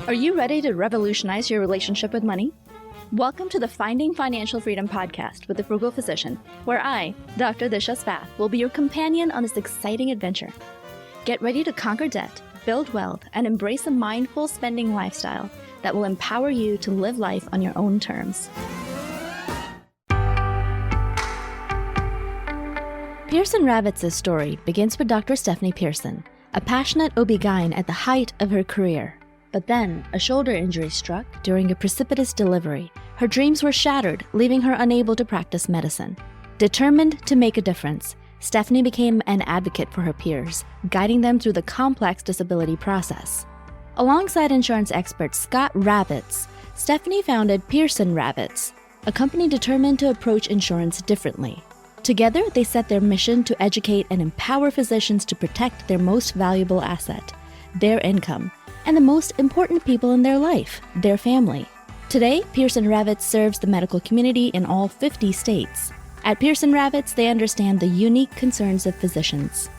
Are you ready to revolutionize your relationship with money? Welcome to the Finding Financial Freedom podcast with the Frugal Physician, where I, Dr. Disha Spath, will be your companion on this exciting adventure. Get ready to conquer debt, build wealth, and embrace a mindful spending lifestyle that will empower you to live life on your own terms. Pearson Ravitz' story begins with Dr. Stephanie Pearson, a passionate OB-GYN at the height of her career. But then, a shoulder injury struck during a precipitous delivery. Her dreams were shattered, leaving her unable to practice medicine. Determined to make a difference, Stephanie became an advocate for her peers, guiding them through the complex disability process. Alongside insurance expert Scott Ravitz, Stephanie founded Pearson Ravitz, a company determined to approach insurance differently. Together, they set their mission to educate and empower physicians to protect their most valuable asset, their income, and the most important people in their life, their family. Today, Pearson Ravitz serves the medical community in all 50 states. At Pearson Ravitz, they understand the unique concerns of physicians.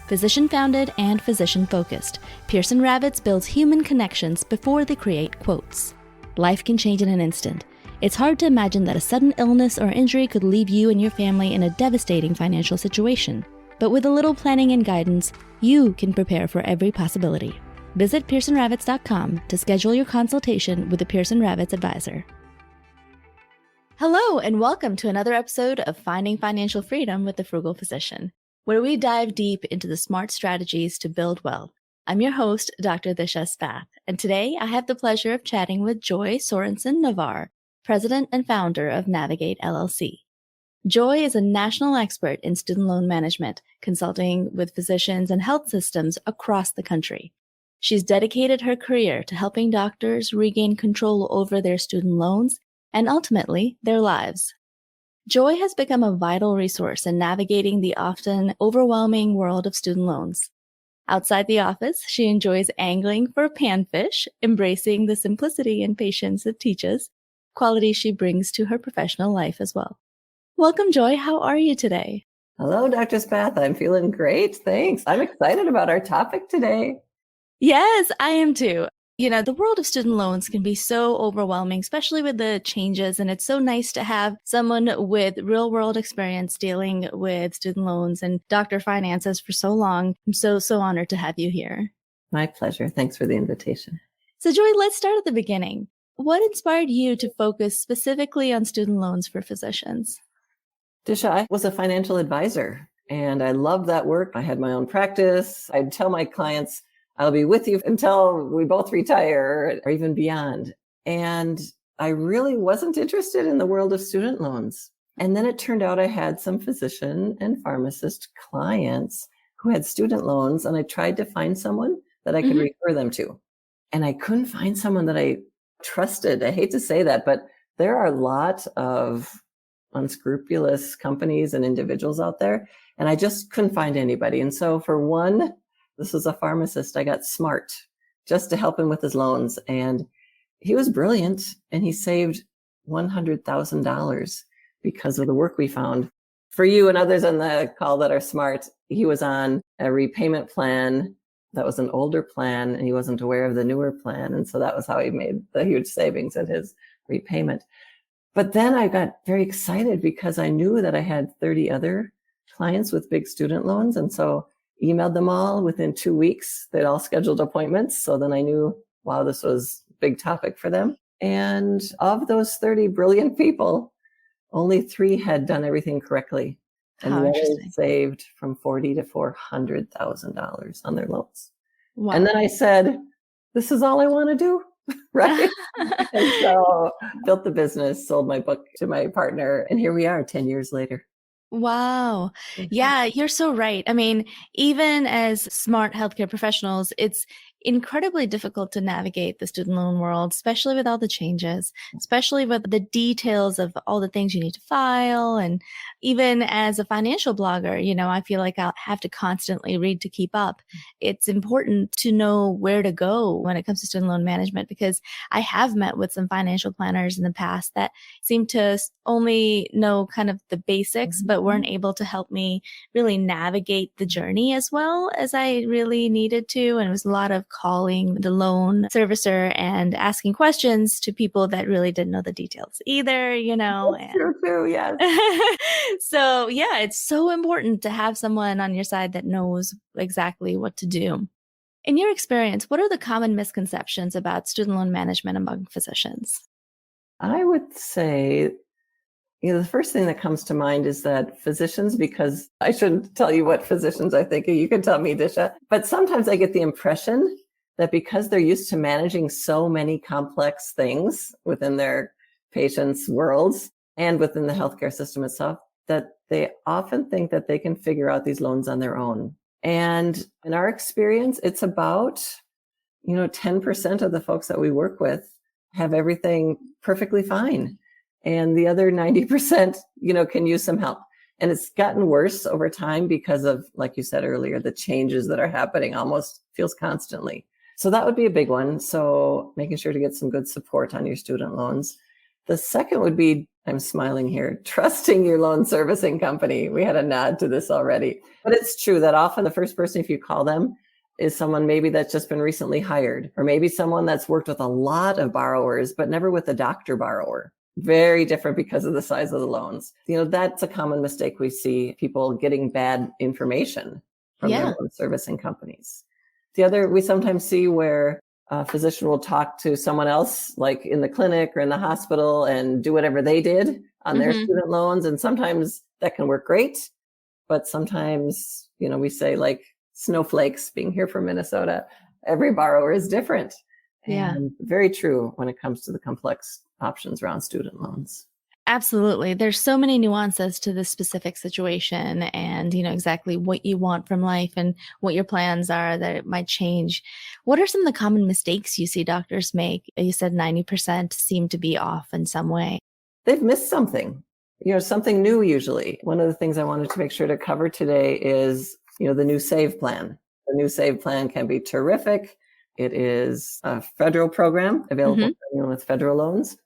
Physician-founded and physician-focused, Pearson Ravitz builds human connections before they create quotes. Life can change in an instant. It's hard to imagine that a sudden illness or injury could leave you and your family in a devastating financial situation. But with a little planning and guidance, you can prepare for every possibility. Visit PearsonRavitz.com to schedule your consultation with a Pearson Ravitz advisor. Hello, and welcome to another episode of Finding Financial Freedom with the Frugal Physician, where we dive deep into the smart strategies to build wealth. I'm your host, Dr. Disha Spath, and today I have the pleasure of chatting with Joy Sorensen Navarre, President and founder of Navigate LLC. Joy is a national expert in student loan management, consulting with physicians and health systems across the country. She's dedicated her career to helping doctors regain control over their student loans and ultimately their lives. Joy has become a vital resource in navigating the often overwhelming world of student loans. Outside the office, she enjoys angling for panfish, embracing the simplicity and patience it teaches, qualities she brings to her professional life as well. Welcome, Joy. How are you today? Hello, Dr. Spath. I'm feeling great. Thanks. I'm excited about our topic today. Yes, I am too. You know, the world of student loans can be so overwhelming, especially with the changes. And it's so nice to have someone with real world experience dealing with student loans and doctor finances for so long. I'm so honored to have you here. My pleasure. Thanks for the invitation. So Joy, let's start at the beginning. What inspired you to focus specifically on student loans for physicians? Disha, I was a financial advisor and I loved that work. I had my own practice. I'd tell my clients, I'll be with you until we both retire or even beyond. And I really wasn't interested in the world of student loans. And then it turned out I had some physician and pharmacist clients who had student loans, and I tried to find someone that I could refer them to. And I couldn't find someone that I trusted. I hate to say that, but there are a lot of unscrupulous companies and individuals out there, and I just couldn't find anybody. And so for one, this was a pharmacist, I got smart just to help him with his loans. And he was brilliant, and he saved $100,000 because of the work we found. For you and others on the call that are smart, he was on a repayment plan that was an older plan, and he wasn't aware of the newer plan. And so that was how he made the huge savings in his repayment. But then I got very excited because I knew that I had 30 other clients with big student loans. And so emailed them all within 2 weeks. They'd all scheduled appointments. So then I knew, wow, this was a big topic for them. And of those 30 brilliant people, only 3 had done everything correctly. And the others saved from $40,000 to $400,000 on their loans. Wow. And then I said, this is all I want to do, right? And so built the business, sold my book to my partner, and here we are 10 years later. Wow. Yeah, you're so right. I mean, even as smart healthcare professionals, it's incredibly difficult to navigate the student loan world, especially with all the changes, especially with the details of all the things you need to file. And even as a financial blogger, you know, I feel like I'll have to constantly read to keep up. It's important to know where to go when it comes to student loan management, because I have met with some financial planners in the past that seem to only know kind of the basics, but weren't able to help me really navigate the journey as well as I really needed to. And it was a lot of calling the loan servicer and asking questions to people that really didn't know the details either, That's true too, yes. So yeah, it's so important to have someone on your side that knows exactly what to do. In your experience, what are the common misconceptions about student loan management among physicians? I would say, the first thing that comes to mind is that physicians, because I shouldn't tell you what physicians are thinking, you can tell me, Disha, but sometimes I get the impression that because they're used to managing so many complex things within their patients' worlds and within the healthcare system itself, that they often think that they can figure out these loans on their own. And in our experience, it's about, 10% of the folks that we work with have everything perfectly fine. And the other 90%, can use some help. And it's gotten worse over time because of, like you said earlier, the changes that are happening almost feels constantly. So that would be a big one. So making sure to get some good support on your student loans. The second would be, I'm smiling here, trusting your loan servicing company. We had a nod to this already. But it's true that often the first person, if you call them, is someone maybe that's just been recently hired, or maybe someone that's worked with a lot of borrowers, but never with a doctor borrower. Very different because of the size of the loans. That's a common mistake we see, people getting bad information from their loan servicing companies. The other, we sometimes see where a physician will talk to someone else, like in the clinic or in the hospital, and do whatever they did on their student loans. And sometimes that can work great, but sometimes, we say, like snowflakes, being here from Minnesota, every borrower is different. And very true when it comes to the complex options around student loans. Absolutely. There's so many nuances to this specific situation and, exactly what you want from life and what your plans are that it might change. What are some of the common mistakes you see doctors make? You said 90% seem to be off in some way. They've missed something, something new usually. One of the things I wanted to make sure to cover today is, the new SAVE plan. The new SAVE plan can be terrific. It is a federal program available for anyone with federal loans.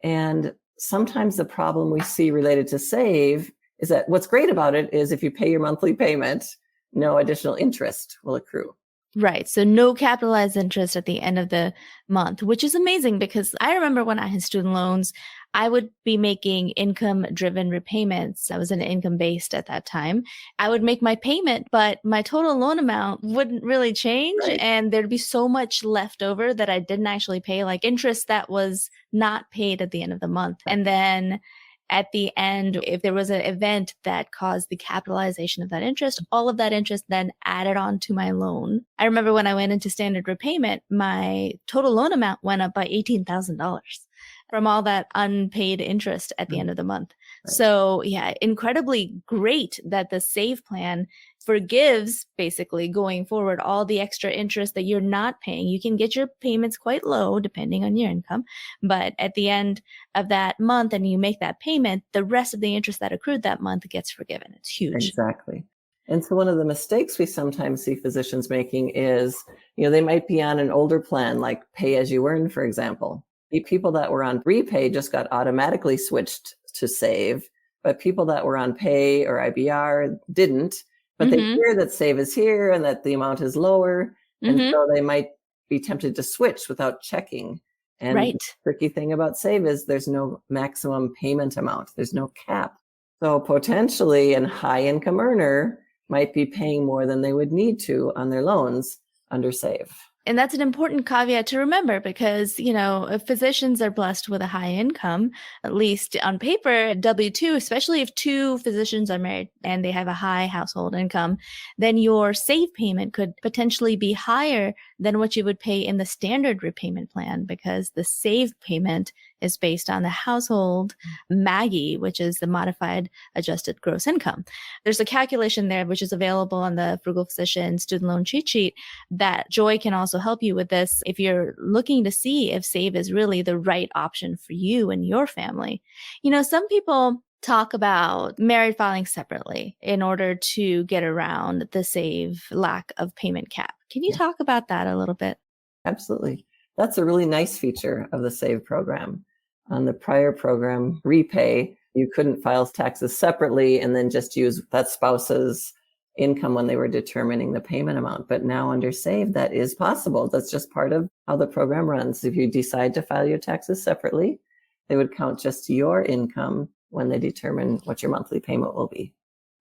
And sometimes the problem we see related to SAVE is that what's great about it is if you pay your monthly payment, no additional interest will accrue. Right. So no capitalized interest at the end of the month, which is amazing because I remember when I had student loans, I would be making income-driven repayments. I was in income-based at that time. I would make my payment, but my total loan amount wouldn't really change. Right. And there'd be so much left over that I didn't actually pay, like interest that was not paid at the end of the month. And then at the end, if there was an event that caused the capitalization of that interest, all of that interest then added on to my loan. I remember when I went into standard repayment, my total loan amount went up by $18,000 from all that unpaid interest at the end of the month. Right. So yeah, incredibly great that the SAVE plan forgives basically going forward all the extra interest that you're not paying. You can get your payments quite low depending on your income, but at the end of that month and you make that payment, the rest of the interest that accrued that month gets forgiven. It's huge. Exactly. And so one of the mistakes we sometimes see physicians making is, they might be on an older plan like pay as you earn, for example. The people that were on repay just got automatically switched to SAVE, but people that were on pay or IBR didn't. But they hear that SAVE is here and that the amount is lower. And so they might be tempted to switch without checking. And the tricky thing about SAVE is there's no maximum payment amount. There's no cap. So potentially a high income earner might be paying more than they would need to on their loans under SAVE. And that's an important caveat to remember because, if physicians are blessed with a high income, at least on paper, W-2, especially if two physicians are married and they have a high household income, then your SAVE payment could potentially be higher than what you would pay in the standard repayment plan because the SAVE payment is based on the household MAGI, which is the modified adjusted gross income. There's a calculation there, which is available on the Frugal Physician student loan cheat sheet that Joy can also help you with this if you're looking to see if SAVE is really the right option for you and your family. Some people talk about married filing separately in order to get around the SAVE lack of payment cap. Can you talk about that a little bit? Absolutely. That's a really nice feature of the SAVE program. On the prior program, Repay, you couldn't file taxes separately and then just use that spouse's income when they were determining the payment amount. But now under SAVE, that is possible. That's just part of how the program runs. If you decide to file your taxes separately, they would count just your income when they determine what your monthly payment will be.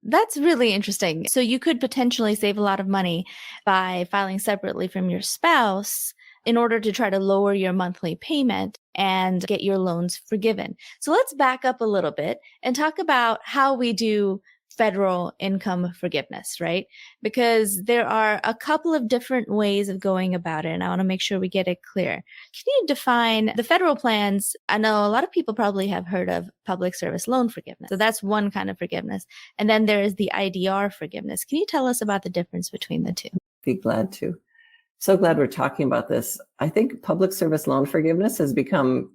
That's really interesting. So you could potentially save a lot of money by filing separately from your spouse in order to try to lower your monthly payment and get your loans forgiven. So let's back up a little bit and talk about how we do federal income forgiveness, right? Because there are a couple of different ways of going about it, and I want to make sure we get it clear. Can you define the federal plans? I know a lot of people probably have heard of public service loan forgiveness. So that's one kind of forgiveness. And then there is the IDR forgiveness. Can you tell us about the difference between the two? Be glad to. So glad we're talking about this. I think public service loan forgiveness has become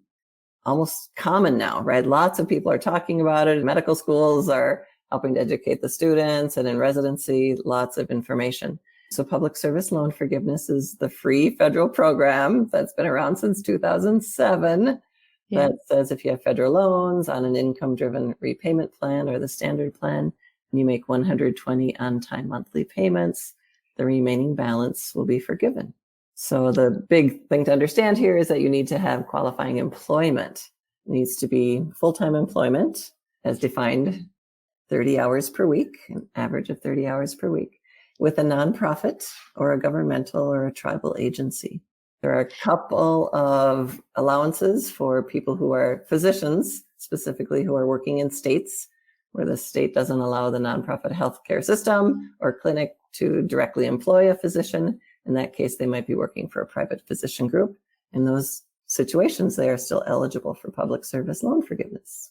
almost common now, right? Lots of people are talking about it. Medical schools are helping to educate the students, and in residency, lots of information. So public service loan forgiveness is the free federal program that's been around since 2007 that says if you have federal loans on an income-driven repayment plan or the standard plan, and you make 120 on-time monthly payments, the remaining balance will be forgiven. So the big thing to understand here is that you need to have qualifying employment. It needs to be full-time employment as defined 30 hours per week, an average of 30 hours per week, with a nonprofit or a governmental or a tribal agency. There are a couple of allowances for people who are physicians, specifically who are working in states where the state doesn't allow the nonprofit healthcare system or clinic to directly employ a physician. In that case, they might be working for a private physician group. In those situations, they are still eligible for public service loan forgiveness.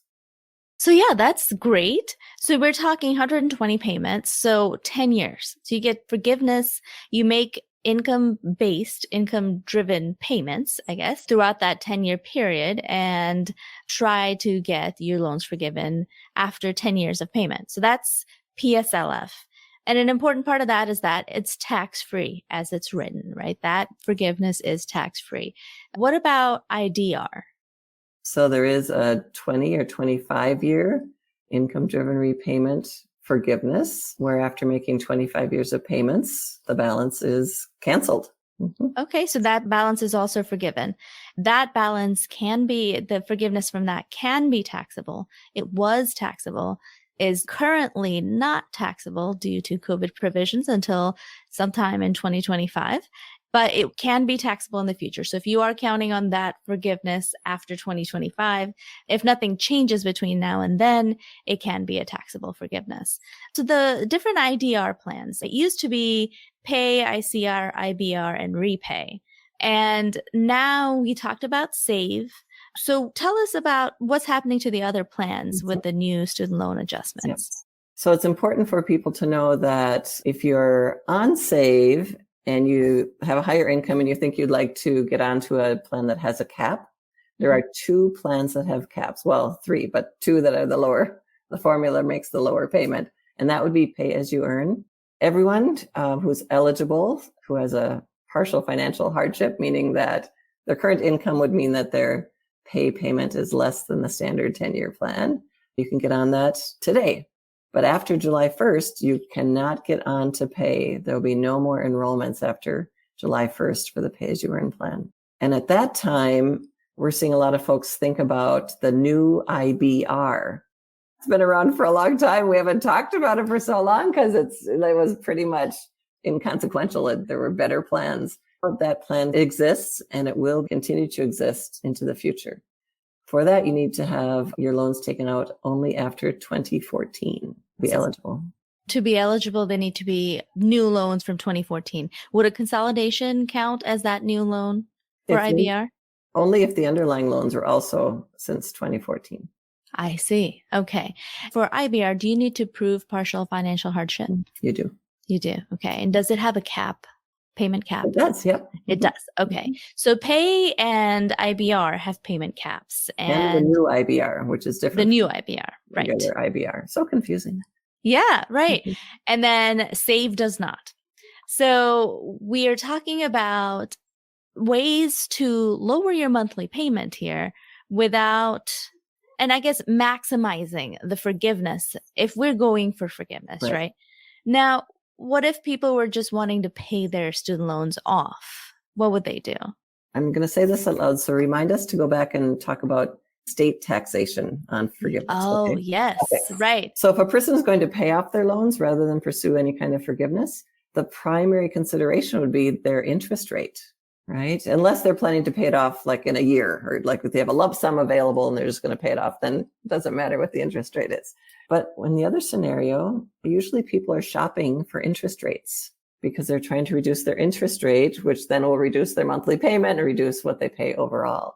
So yeah, that's great. So we're talking 120 payments, so 10 years. So you get forgiveness, you make income-based, income-driven payments, I guess, throughout that 10-year period and try to get your loans forgiven after 10 years of payment. So that's PSLF. And an important part of that is that it's tax-free as it's written, right? That forgiveness is tax-free. What about IDR? So there is a 20 or 25-year income-driven repayment forgiveness, where after making 25 years of payments, the balance is canceled. Mm-hmm. Okay, so that balance is also forgiven. That balance can be, the forgiveness from that can be taxable. It was taxable, is currently not taxable due to COVID provisions until sometime in 2025. But it can be taxable in the future. So if you are counting on that forgiveness after 2025, if nothing changes between now and then, it can be a taxable forgiveness. So the different IDR plans, it used to be pay, ICR, IBR, and repay. And now we talked about save. So tell us about what's happening to the other plans with the new student loan adjustments. Yes. So it's important for people to know that if you're on save and you have a higher income and you think you'd like to get onto a plan that has a cap, there are two plans that have caps. Well, three, but two that are the lower. The formula makes the lower payment, and that would be pay as you earn. Everyone who's eligible, who has a partial financial hardship, meaning that their current income would mean that their pay payment is less than the standard 10-year plan, you can get on that today. But after July 1st, you cannot get on to pay. There will be no more enrollments after July 1st for the pay-as-you-earn plan. And at that time, we're seeing a lot of folks think about the new IBR. It's been around for a long time. We haven't talked about it for so long because it was pretty much inconsequential. There were better plans. But that plan exists, and it will continue to exist into the future. For that, you need to have your loans taken out only after 2014 to be eligible. To be eligible, they need to be new loans from 2014. Would a consolidation count as that new loan for IBR? Only if the underlying loans are also since 2014. I see. Okay. For IBR, do you need to prove partial financial hardship? You do. You do. Okay. And does it have a cap? Payment cap? It does, yep. It does. Okay. So pay and IBR have payment caps. And the new IBR, which is different. The new IBR, right. Regular IBR. So confusing. Yeah, right. And then SAVE does not. So we are talking about ways to lower your monthly payment here without, and I guess maximizing the forgiveness if we're going for forgiveness, right? Now, what if people were just wanting to pay their student loans off? What would they do? I'm going to say this out loud. So remind us to go back and talk about state taxation on forgiveness. Oh, okay? yes. Okay. Right. So if a person is going to pay off their loans rather than pursue any kind of forgiveness, the primary consideration would be their interest rate, right? Unless they're planning to pay it off like in a year, or like if they have a lump sum available and they're just going to pay it off, then it doesn't matter what the interest rate is. But in the other scenario, usually people are shopping for interest rates because they're trying to reduce their interest rate, which then will reduce their monthly payment and reduce what they pay overall.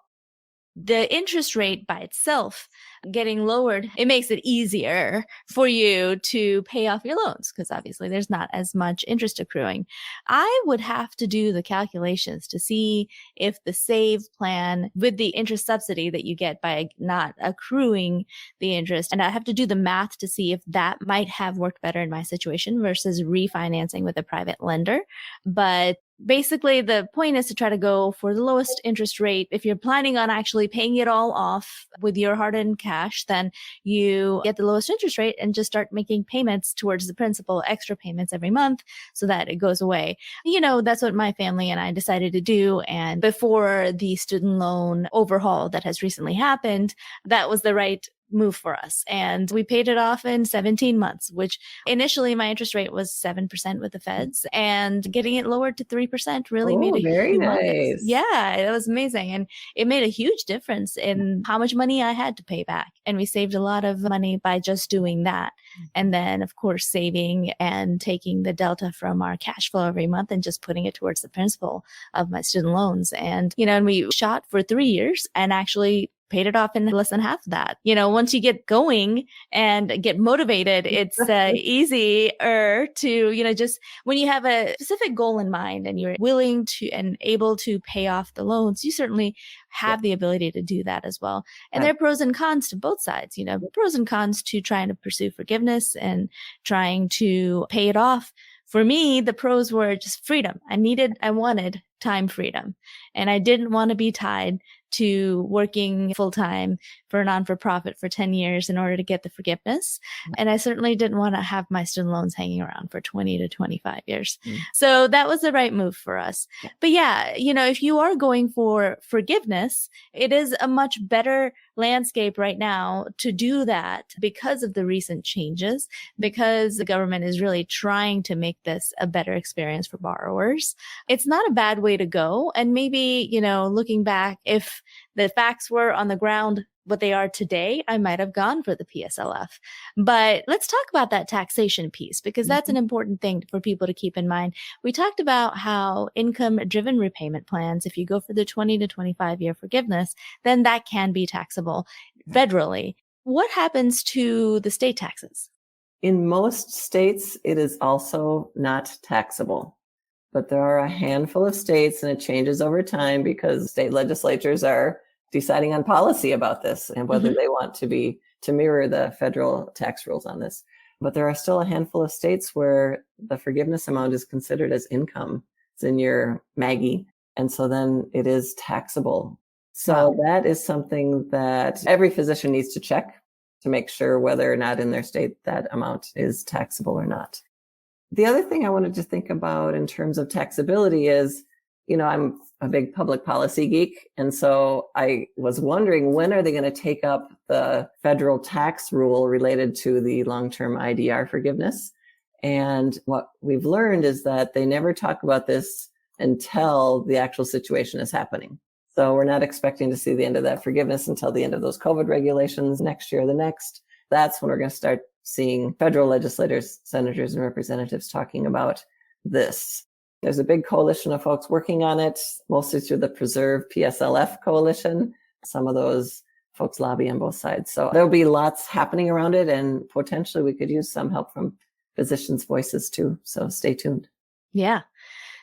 The interest rate by itself getting lowered, it makes it easier for you to pay off your loans because obviously there's not as much interest accruing. I would have to do the calculations to see if the save plan with the interest subsidy that you get by not accruing the interest, and I have to do the math to see if that might have worked better in my situation versus refinancing with a private lender. But basically, the point is to try to go for the lowest interest rate. If you're planning on actually paying it all off with your hard-earned cash, then you get the lowest interest rate and just start making payments towards the principal, extra payments every month so that it goes away. That's what my family and I decided to do. And before the student loan overhaul that has recently happened, that was the right move for us. And we paid it off in 17 months, which initially my interest rate was 7% with the feds, and getting it lowered to 3% really made a very humongous. nice. Yeah, it was amazing. And it made a huge difference in how much money I had to pay back. And we saved a lot of money by just doing that. And then, of course, saving and taking the delta from our cash flow every month and just putting it towards the principal of my student loans. And, and we shot for 3 years and actually paid it off in less than half of that. Once you get going and get motivated, it's easier to, just when you have a specific goal in mind and you're willing to and able to pay off the loans, you certainly have the ability to do that as well. And there are pros and cons to both sides, pros and cons to trying to pursue forgiveness and trying to pay it off. For me, the pros were just freedom. I wanted time freedom, and I didn't want to be tied to working full time for a non-for-profit for 10 years in order to get the forgiveness. And I certainly didn't want to have my student loans hanging around for 20 to 25 years. So that was the right move for us. But yeah, if you are going for forgiveness, it is a much better landscape right now to do that because of the recent changes, because the government is really trying to make this a better experience for borrowers. It's not a bad way to go. And maybe, looking back, if the facts were on the ground what they are today, I might have gone for the PSLF. But let's talk about that taxation piece, because that's an important thing for people to keep in mind. We talked about how income-driven repayment plans, if you go for the 20 to 25-year forgiveness, then that can be taxable federally. What happens to the state taxes? In most states, it is also not taxable. But there are a handful of states, and it changes over time because state legislatures are deciding on policy about this and whether they want to mirror the federal tax rules on this. But there are still a handful of states where the forgiveness amount is considered as income. It's in your Maggie. And so then it is taxable. So that is something that every physician needs to check to make sure whether or not in their state that amount is taxable or not. The other thing I wanted to think about in terms of taxability is, I'm a big public policy geek. And so I was wondering, when are they going to take up the federal tax rule related to the long-term IDR forgiveness? And what we've learned is that they never talk about this until the actual situation is happening. So we're not expecting to see the end of that forgiveness until the end of those COVID regulations next year or the next. That's when we're going to start seeing federal legislators, senators, and representatives talking about this. There's a big coalition of folks working on it, mostly through the Preserve PSLF coalition. Some of those folks lobby on both sides. So there'll be lots happening around it, and potentially we could use some help from physicians' voices too. So stay tuned. Yeah.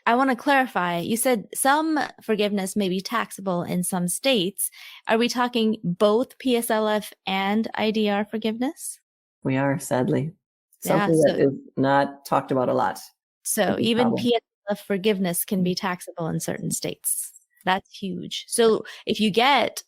I want to clarify. You said some forgiveness may be taxable in some states. Are we talking both PSLF and IDR forgiveness? We are, sadly. Something that is not talked about a lot. So even PSLF forgiveness can be taxable in certain states. That's huge. So if you get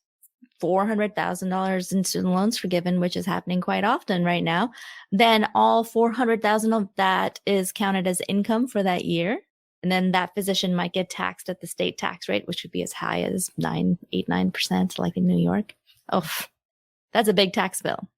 $400,000 in student loans forgiven, which is happening quite often right now, then all $400,000 of that is counted as income for that year. And then that physician might get taxed at the state tax rate, which would be as high as 9%, like in New York. Oh, that's a big tax bill.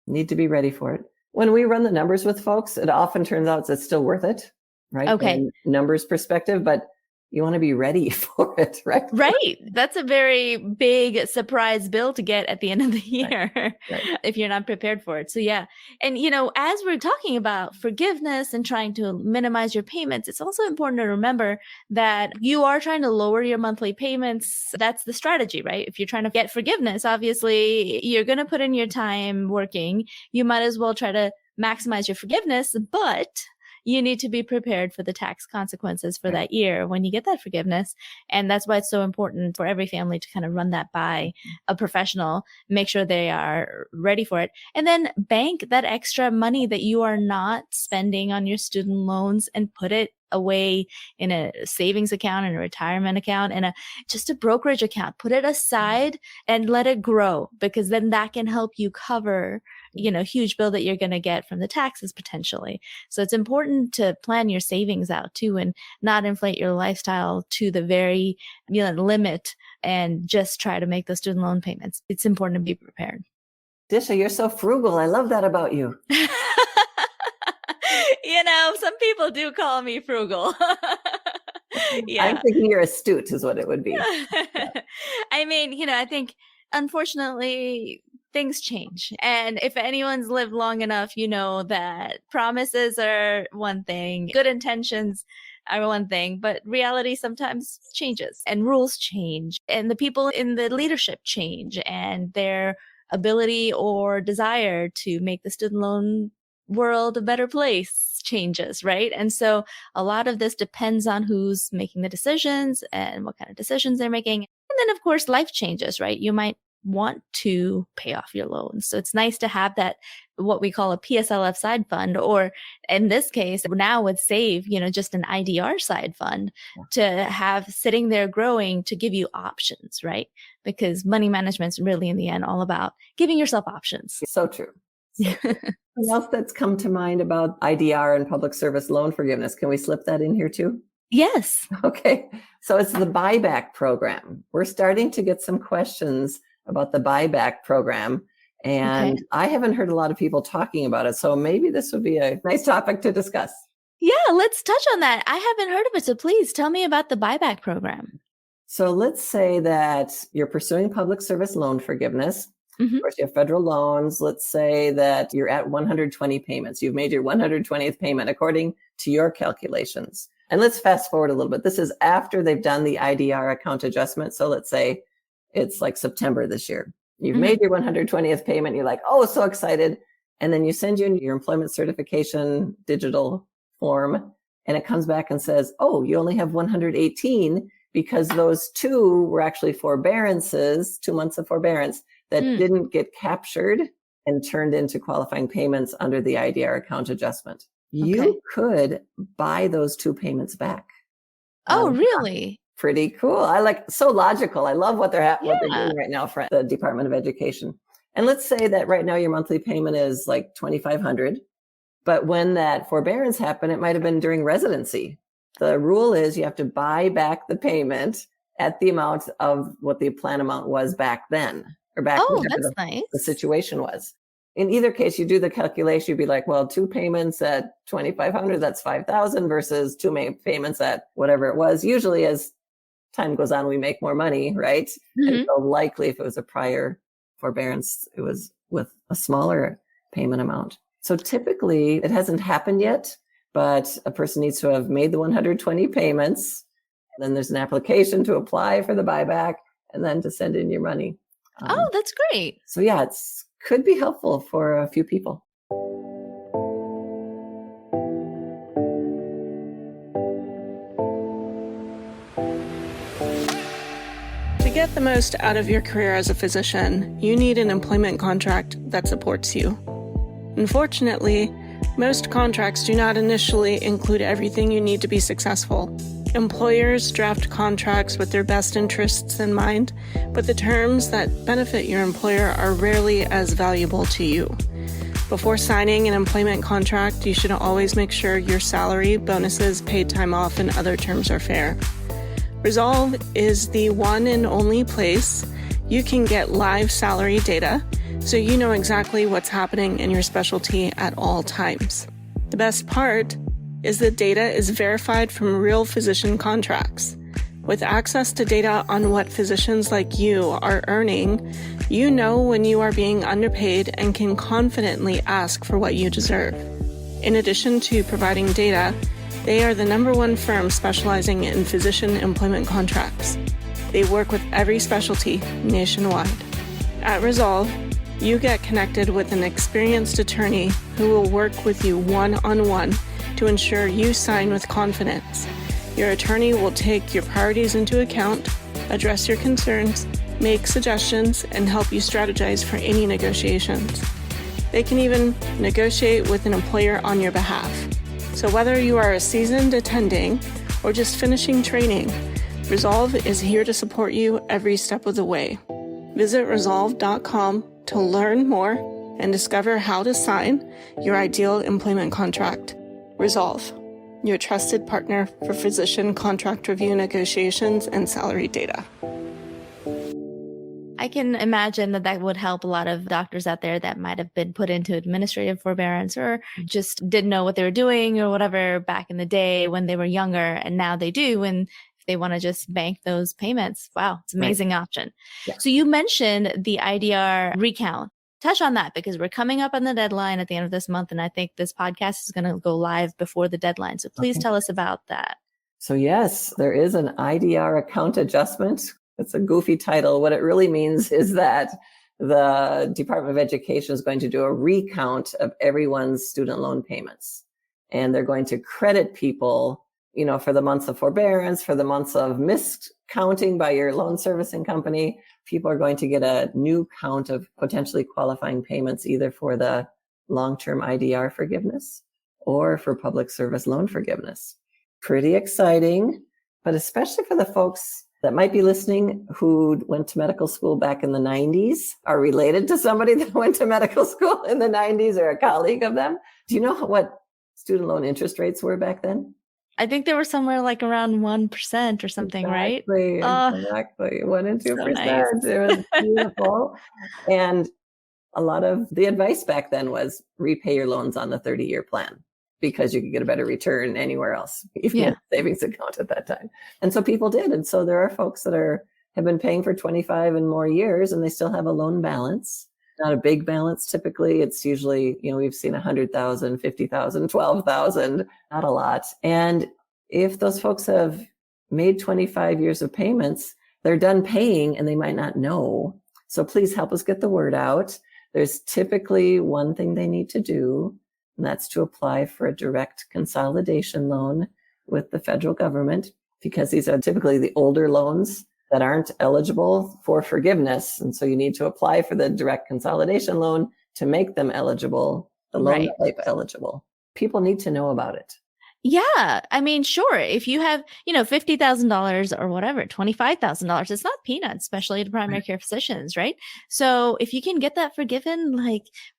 Need to be ready for it. When we run the numbers with folks, it often turns out it's still worth it, right? Okay. From a numbers perspective, but you want to be ready for it, right? Right. That's a very big surprise bill to get at the end of the year Right. if you're not prepared for it. So yeah. And, as we're talking about forgiveness and trying to minimize your payments, it's also important to remember that you are trying to lower your monthly payments. That's the strategy, right? If you're trying to get forgiveness, obviously you're going to put in your time working. You might as well try to maximize your forgiveness, but you need to be prepared for the tax consequences for that year when you get that forgiveness. And that's why it's so important for every family to kind of run that by a professional, make sure they are ready for it. And then bank that extra money that you are not spending on your student loans and put it away in a savings account, in a retirement account, and just a brokerage account. Put it aside and let it grow, because then that can help you cover huge bill that you're going to get from the taxes potentially. So it's important to plan your savings out too, and not inflate your lifestyle to the very limit and just try to make those student loan payments. It's important to be prepared. Disha, you're so frugal. I love that about you. Some people do call me frugal. Yeah. I'm thinking you're astute is what it would be. I mean, I think unfortunately things change. And if anyone's lived long enough, you know that promises are one thing, good intentions are one thing, but reality sometimes changes and rules change and the people in the leadership change and their ability or desire to make the student loan world a better place changes, right? And so a lot of this depends on who's making the decisions and what kind of decisions they're making. And then of course life changes, right? You might want to pay off your loans. So it's nice to have that, what we call a PSLF side fund, or in this case, now with Save, just an IDR side fund to have sitting there growing to give you options, right? Because money management's really in the end all about giving yourself options. So true. Something else that's come to mind about IDR and public service loan forgiveness. Can we slip that in here too? Yes. Okay. So it's the buyback program. We're starting to get some questions about the buyback program. And I haven't heard a lot of people talking about it. So maybe this would be a nice topic to discuss. Yeah, let's touch on that. I haven't heard of it. So please tell me about the buyback program. So let's say that you're pursuing public service loan forgiveness. Mm-hmm. Of course, you have federal loans. Let's say that you're at 120 payments. You've made your 120th payment according to your calculations. And let's fast forward a little bit. This is after they've done the IDR account adjustment. So let's say it's like September this year. You've made your 120th payment. You're like, oh, so excited. And then you send in your employment certification digital form, and it comes back and says, oh, you only have 118 because those two were actually forbearances, 2 months of forbearance that didn't get captured and turned into qualifying payments under the IDR account adjustment. You could buy those 2 payments back. Oh, really? Pretty cool. So logical. I love what they're doing right now for the Department of Education. And let's say that right now your monthly payment is like $2,500, but when that forbearance happened, it might have been during residency. The rule is you have to buy back the payment at the amount of what the plan amount was back then, or back that's nice. The situation was. In either case, you do the calculation, you'd be like, well, 2 payments at $2,500, that's $5,000 versus 2 payments at whatever it was. Usually as time goes on, we make more money, right? Mm-hmm. And so likely if it was a prior forbearance, it was with a smaller payment amount. So typically it hasn't happened yet, but a person needs to have made the 120 payments. And then there's an application to apply for the buyback and then to send in your money. That's great. So yeah, could be helpful for a few people. To get the most out of your career as a physician, you need an employment contract that supports you. Unfortunately, most contracts do not initially include everything you need to be successful. Employers draft contracts with their best interests in mind, but the terms that benefit your employer are rarely as valuable to you. Before signing an employment contract, you should always make sure your salary, bonuses, paid time off, and other terms are fair. Resolve is the one and only place you can get live salary data, so you know exactly what's happening in your specialty at all times. The best part is that data is verified from real physician contracts. With access to data on what physicians like you are earning, you know when you are being underpaid and can confidently ask for what you deserve. In addition to providing data, they are the #1 firm specializing in physician employment contracts. They work with every specialty nationwide. At Resolve, you get connected with an experienced attorney who will work with you one-on-one to ensure you sign with confidence. Your attorney will take your priorities into account, address your concerns, make suggestions, and help you strategize for any negotiations. They can even negotiate with an employer on your behalf. So whether you are a seasoned attending or just finishing training, Resolve is here to support you every step of the way. Visit resolve.com to learn more and discover how to sign your ideal employment contract. Resolve, your trusted partner for physician contract review negotiations and salary data. I can imagine that would help a lot of doctors out there that might have been put into administrative forbearance or just didn't know what they were doing or whatever back in the day when they were younger, and now they do. And if they want to just bank those payments, wow, it's an amazing option. Yeah. So you mentioned the IDR recount. Touch on that because we're coming up on the deadline at the end of this month. And I think this podcast is going to go live before the deadline. So please tell us about that. So yes, there is an IDR account adjustment. It's a goofy title. What it really means is that the Department of Education is going to do a recount of everyone's student loan payments. And they're going to credit people, for the months of forbearance, for the months of miscounting by your loan servicing company. People are going to get a new count of potentially qualifying payments, either for the long-term IDR forgiveness or for public service loan forgiveness. Pretty exciting, but especially for the folks that might be listening who went to medical school back in the 90s, are related to somebody that went to medical school in the 90s or a colleague of them. Do you know what student loan interest rates were back then? I think they were somewhere like around 1% or something, exactly, right? Exactly. 1 and 2%. So nice. It was beautiful. And a lot of the advice back then was repay your loans on the 30-year plan because you could get a better return anywhere else, even in a savings account at that time. And so people did. And so there are folks that have been paying for 25 and more years and they still have a loan balance. Not a big balance. Typically, it's usually, we've seen 100,000, 50,000, 12,000, not a lot. And if those folks have made 25 years of payments, they're done paying and they might not know. So please help us get the word out. There's typically one thing they need to do, and that's to apply for a direct consolidation loan with the federal government, because these are typically the older loans that aren't eligible for forgiveness. And so you need to apply for the direct consolidation loan to make them eligible, the loan type eligible. People need to know about it. Yeah. I mean, sure. If you have, $50,000 or whatever, $25,000, it's not peanuts, especially to primary care physicians, right? So if you can get that forgiven,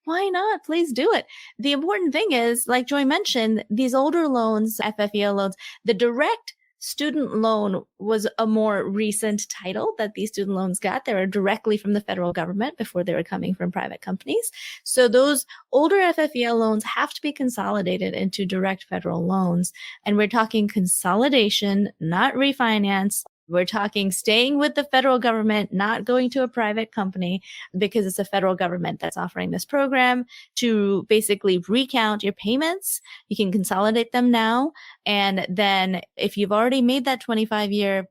why not? Please do it. The important thing is, like Joy mentioned, these older loans, FFEL loans, the direct student loan was a more recent title that these student loans got. They were directly from the federal government before they were coming from private companies. So those older FFEL loans have to be consolidated into direct federal loans. And we're talking consolidation, not refinance. We're talking staying with the federal government, not going to a private company, because it's the federal government that's offering this program to basically recount your payments. You can consolidate them now. And then if you've already made that 25-year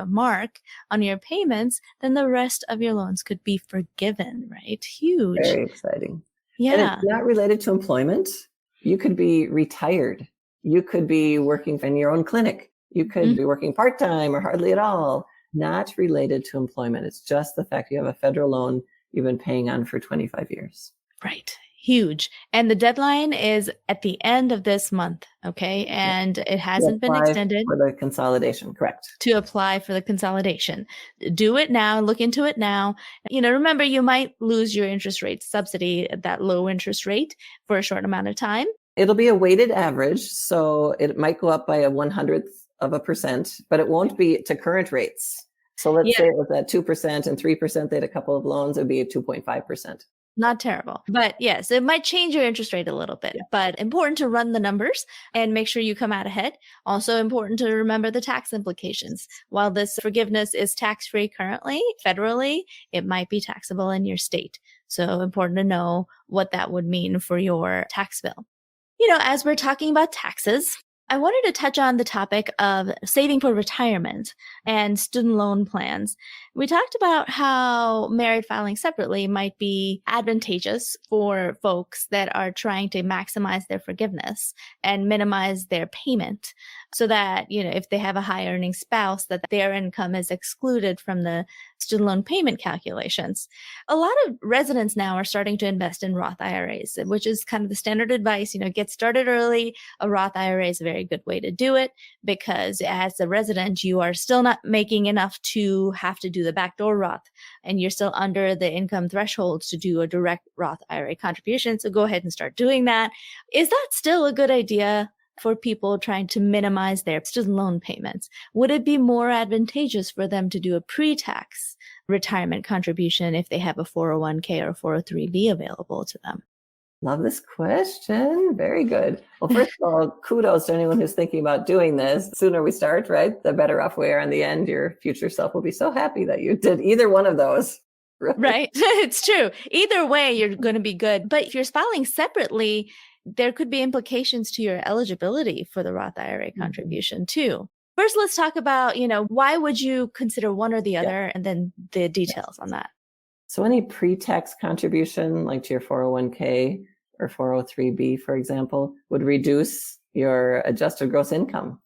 mark on your payments, then the rest of your loans could be forgiven, right? Huge. Very exciting. Yeah. And it's not related to employment. You could be retired. You could be working in your own clinic. You could be working part-time or hardly at all, not related to employment. It's just the fact you have a federal loan you've been paying on for 25 years. Right. Huge. And the deadline is at the end of this month. Okay. And it hasn't been Apply extended for the consolidation, correct? to apply for the consolidation. Do it now. Look into it now. Remember, you might lose your interest rate subsidy at that low interest rate for a short amount of time. It'll be a weighted average. So it might go up by a 1/100%, but it won't be to current rates. So let's say it was at 2% and 3%, they had a couple of loans, it would be at 2.5%. Not terrible. But yes, it might change your interest rate a little bit, but important to run the numbers and make sure you come out ahead. Also important to remember the tax implications. While this forgiveness is tax-free currently, federally, it might be taxable in your state. So important to know what that would mean for your tax bill. As we're talking about taxes, I wanted to touch on the topic of saving for retirement and student loan plans. We talked about how married filing separately might be advantageous for folks that are trying to maximize their forgiveness and minimize their payment so that, if they have a high earning spouse, that their income is excluded from the student loan payment calculations. A lot of residents now are starting to invest in Roth IRAs, which is kind of the standard advice, get started early. A Roth IRA is a very good way to do it because as a resident, you are still not making enough to have to do the backdoor Roth, and you're still under the income thresholds to do a direct Roth IRA contribution. So go ahead and start doing that. Is that still a good idea for people trying to minimize their student loan payments? Would it be more advantageous for them to do a pre-tax retirement contribution if they have a 401k or 403b available to them? Love this question. Very good. Well, first of all, kudos to anyone who's thinking about doing this. The sooner we start, right, the better off we are in the end. Your future self will be so happy that you did either one of those. Right. It's true. Either way, you're going to be good. But if you're filing separately, there could be implications to your eligibility for the Roth IRA contribution too. First, let's talk about, why would you consider one or the other, and then the details on that. So any pre-tax contribution, like to your 401k or 403b, for example, would reduce your adjusted gross income.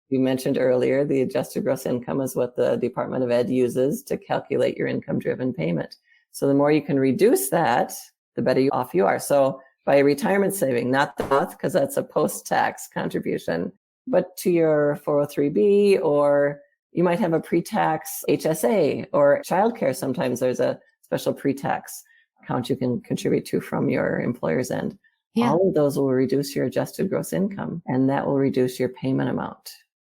You mentioned earlier, the adjusted gross income is what the Department of Ed uses to calculate your income-driven payment. So the more you can reduce that, the better off you are. So by retirement saving, not the Roth, because that's a post-tax contribution, but to your 403b, or you might have a pre-tax HSA or childcare. Sometimes there's a special pre-tax account you can contribute to from your employer's end. Yeah. All of those will reduce your adjusted gross income, and that will reduce your payment amount.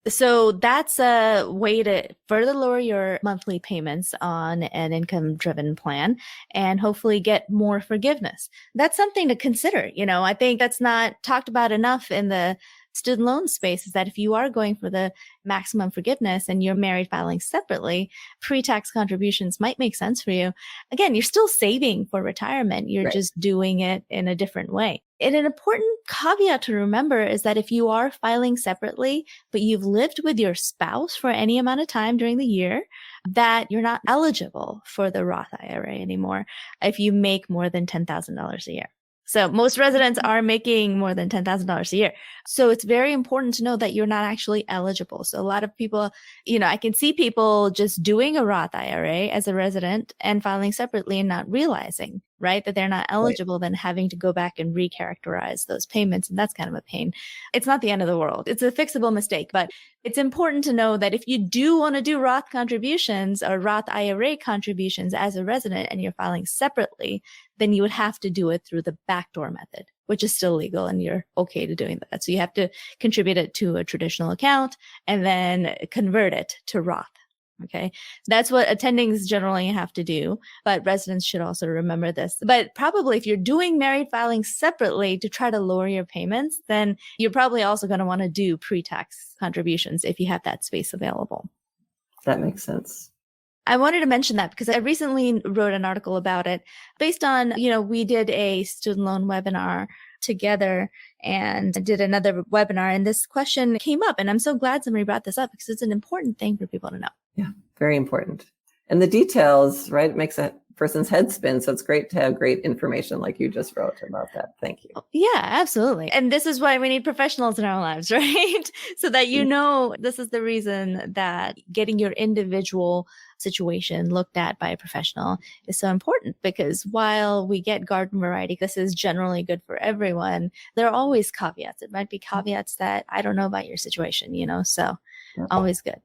So that's a way to further lower your monthly payments on an income-driven plan and hopefully get more forgiveness. That's something to consider. I think that's not talked about enough in the student loan space, is that if you are going for the maximum forgiveness and you're married filing separately, pre-tax contributions might make sense for you. Again, you're still saving for retirement. You're just doing it in a different way. And an important caveat to remember is that if you are filing separately, but you've lived with your spouse for any amount of time during the year, that you're not eligible for the Roth IRA anymore if you make more than $10,000 a year. So most residents are making more than $10,000 a year. So it's very important to know that you're not actually eligible. So a lot of people, I can see people just doing a Roth IRA as a resident and filing separately and not realizing, right, that they're not eligible, then having to go back and recharacterize those payments. And that's kind of a pain. It's not the end of the world. It's a fixable mistake, but it's important to know that if you do want to do Roth contributions or Roth IRA contributions as a resident and you're filing separately, then you would have to do it through the backdoor method, which is still legal and you're okay to doing that. So you have to contribute it to a traditional account and then convert it to Roth. Okay. That's what attendings generally have to do, but residents should also remember this. But probably if you're doing married filing separately to try to lower your payments, then you're probably also going to want to do pre-tax contributions if you have that space available. That makes sense. I wanted to mention that because I recently wrote an article about it based on, we did a student loan webinar together and did another webinar, and this question came up, and I'm so glad somebody brought this up because it's an important thing for people to know. Yeah, very important. And the details, right? It makes a person's head spin. So it's great to have great information like you just wrote about that. Thank you. Yeah, absolutely. And this is why we need professionals in our lives, right? So that this is the reason that getting your individual situation looked at by a professional is so important, because while we get garden variety, this is generally good for everyone, there are always caveats. It might be caveats that I don't know about your situation, so always good.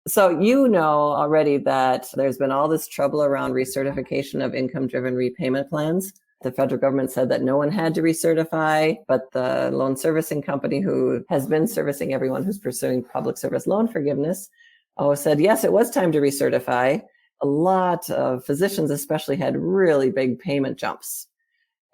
So you know already that there's been all this trouble around recertification of income-driven repayment plans. The federal government said that no one had to recertify, but the loan servicing company, who has been servicing everyone who's pursuing public service loan forgiveness, said, yes, it was time to recertify. A lot of physicians especially had really big payment jumps,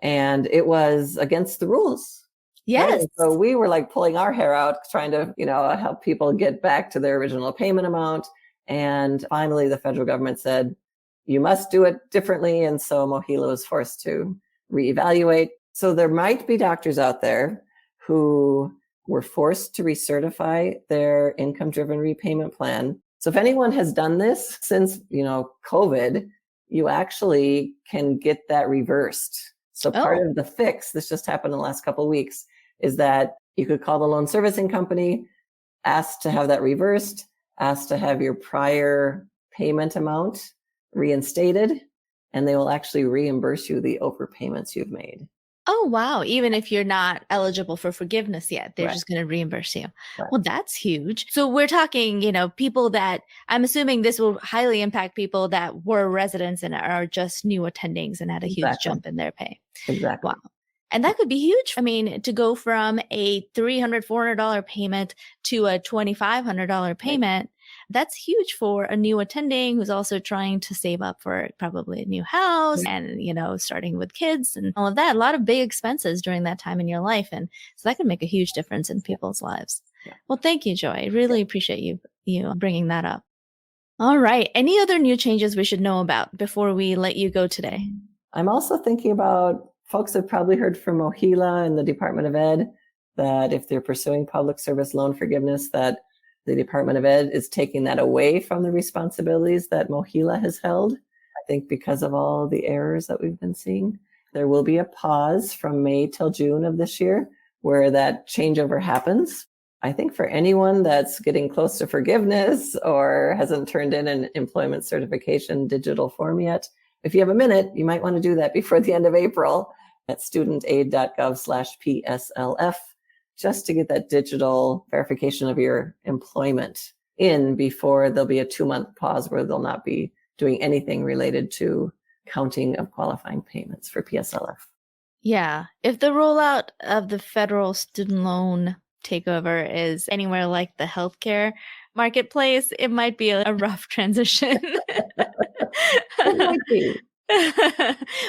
and it was against the rules. Yes. Right? So we were like pulling our hair out, trying to, help people get back to their original payment amount. And finally, the federal government said, you must do it differently. And so MOHELA was forced to reevaluate. So there might be doctors out there who were forced to recertify their income-driven repayment plan. So if anyone has done this since, COVID, you actually can get that reversed. So part of the fix, this just happened in the last couple of weeks, is that you could call the loan servicing company, ask to have that reversed, ask to have your prior payment amount reinstated, and they will actually reimburse you the overpayments you've made. Oh, wow. Even if you're not eligible for forgiveness yet, they're just going to reimburse you. Right. Well, that's huge. So we're talking, people that, I'm assuming this will highly impact people that were residents and are just new attendings and had a huge jump in their pay. Exactly. Wow. And that could be huge. I mean, to go from a $300, $400 payment to a $2,500 payment, that's huge for a new attending who's also trying to save up for probably a new house and, starting with kids and all of that. A lot of big expenses during that time in your life. And so that can make a huge difference in people's lives. Yeah. Well, thank you, Joy. I really appreciate you bringing that up. All right. Any other new changes we should know about before we let you go today? I'm also thinking about folks have probably heard from MOHELA and the Department of Ed that if they're pursuing public service loan forgiveness, that the Department of Ed is taking that away from the responsibilities that MOHELA has held. I think because of all the errors that we've been seeing, there will be a pause from May till June of this year where that changeover happens. I think for anyone that's getting close to forgiveness or hasn't turned in an employment certification digital form yet, if you have a minute, you might want to do that before the end of April at studentaid.gov/PSLF, just to get that digital verification of your employment in before there'll be a 2-month pause where they'll not be doing anything related to counting of qualifying payments for PSLF. Yeah. If the rollout of the federal student loan takeover is anywhere like the healthcare marketplace, it might be a rough transition. It might be.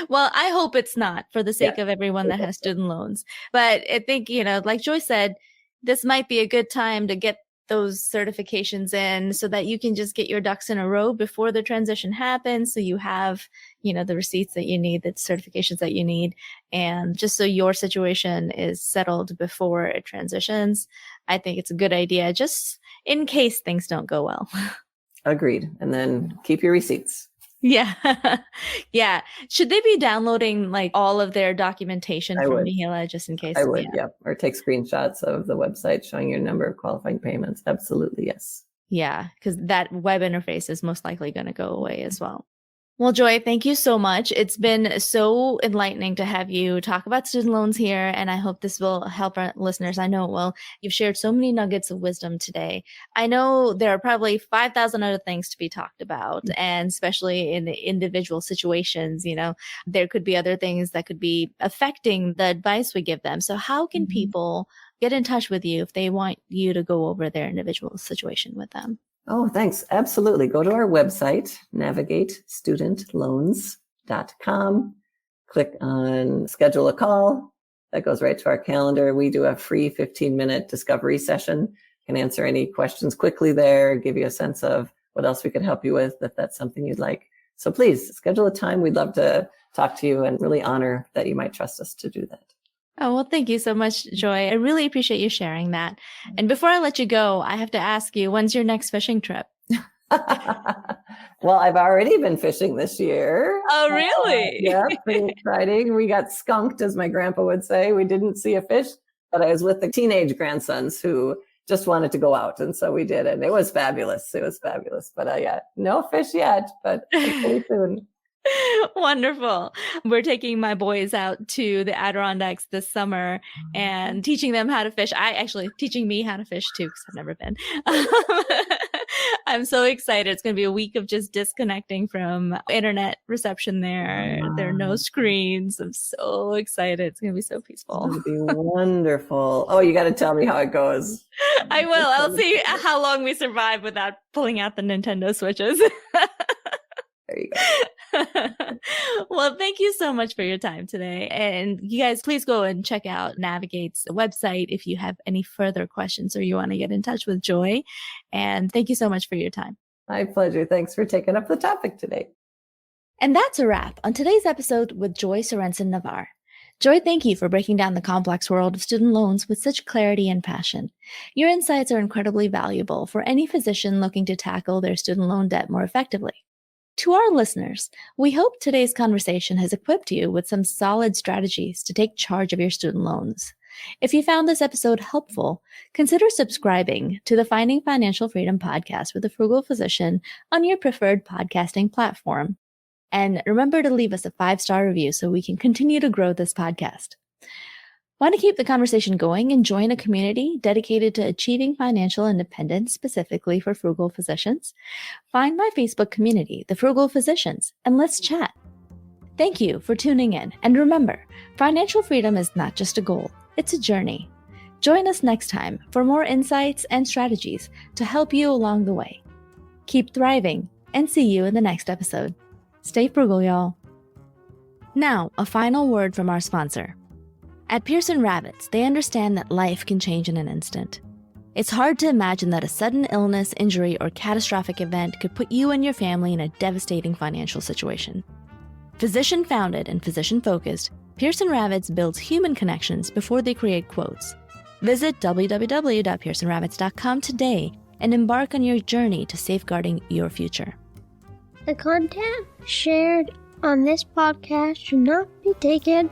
Well, I hope it's not, for the sake of everyone that has student loans. But I think, like Joy said, this might be a good time to get those certifications in so that you can just get your ducks in a row before the transition happens. So you have, the receipts that you need, the certifications that you need. And just so your situation is settled before it transitions, I think it's a good idea, just in case things don't go well. Agreed. And then keep your receipts. Yeah. Yeah. Should they be downloading like all of their documentation from MOHELA just in case? I would, yeah. Or take screenshots of the website showing your number of qualifying payments. Absolutely, yes. Yeah, because that web interface is most likely going to go away as well. Well, Joy, thank you so much. It's been so enlightening to have you talk about student loans here, and I hope this will help our listeners. I know it will. You've shared so many nuggets of wisdom today. I know there are probably 5,000 other things to be talked about, and especially in individual situations, there could be other things that could be affecting the advice we give them. So how can people get in touch with you if they want you to go over their individual situation with them? Oh, thanks. Absolutely. Go to our website, navigatestudentloans.com. Click on schedule a call. That goes right to our calendar. We do a free 15-minute discovery session. You can answer any questions quickly there, give you a sense of what else we could help you with if that's something you'd like. So please schedule a time. We'd love to talk to you and really honor that you might trust us to do that. Oh, well, thank you so much, Joy. I really appreciate you sharing that. And before I let you go, I have to ask you, when's your next fishing trip? Well, I've already been fishing this year. Oh, really? Yeah, pretty exciting. We got skunked, as my grandpa would say. We didn't see a fish, but I was with the teenage grandsons who just wanted to go out. And so we did. And it was fabulous. It was fabulous. But yeah, no fish yet, but hopefully soon. Wonderful. We're taking my boys out to the Adirondacks this summer and teaching them how to fish. Teaching me how to fish too, because I've never been. I'm so excited. It's going to be a week of just disconnecting from internet reception there. There are no screens. I'm so excited. It's going to be so peaceful. It's going to be wonderful. Oh, you got to tell me how it goes. I will. I'll see how long we survive without pulling out the Nintendo Switches. There you go. Well, thank you so much for your time today. And you guys, please go and check out Navigate's website if you have any further questions or you want to get in touch with Joy. And thank you so much for your time. My pleasure. Thanks for taking up the topic today. And that's a wrap on today's episode with Joy Sorensen Navarre. Joy, thank you for breaking down the complex world of student loans with such clarity and passion. Your insights are incredibly valuable for any physician looking to tackle their student loan debt more effectively. To our listeners, we hope today's conversation has equipped you with some solid strategies to take charge of your student loans. If you found this episode helpful, consider subscribing to the Finding Financial Freedom podcast with a Frugal Physician on your preferred podcasting platform. And remember to leave us a 5-star review so we can continue to grow this podcast. Want to keep the conversation going and join a community dedicated to achieving financial independence specifically for frugal physicians? Find my Facebook community, The Frugal Physicians, and let's chat. Thank you for tuning in. And remember, financial freedom is not just a goal, it's a journey. Join us next time for more insights and strategies to help you along the way. Keep thriving and see you in the next episode. Stay frugal, y'all. Now, a final word from our sponsor. At Pearson Rabbits, they understand that life can change in an instant. It's hard to imagine that a sudden illness, injury, or catastrophic event could put you and your family in a devastating financial situation. Physician-founded and physician-focused, Pearson Rabbits builds human connections before they create quotes. Visit www.pearsonrabbits.com today and embark on your journey to safeguarding your future. The content shared on this podcast should not be taken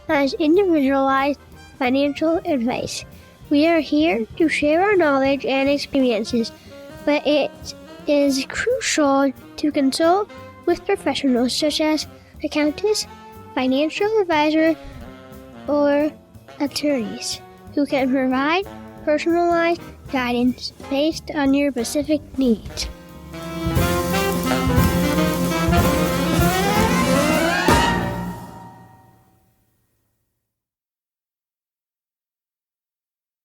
as individualized financial advice. We are here to share our knowledge and experiences, but it is crucial to consult with professionals such as accountants, financial advisors, or attorneys who can provide personalized guidance based on your specific needs.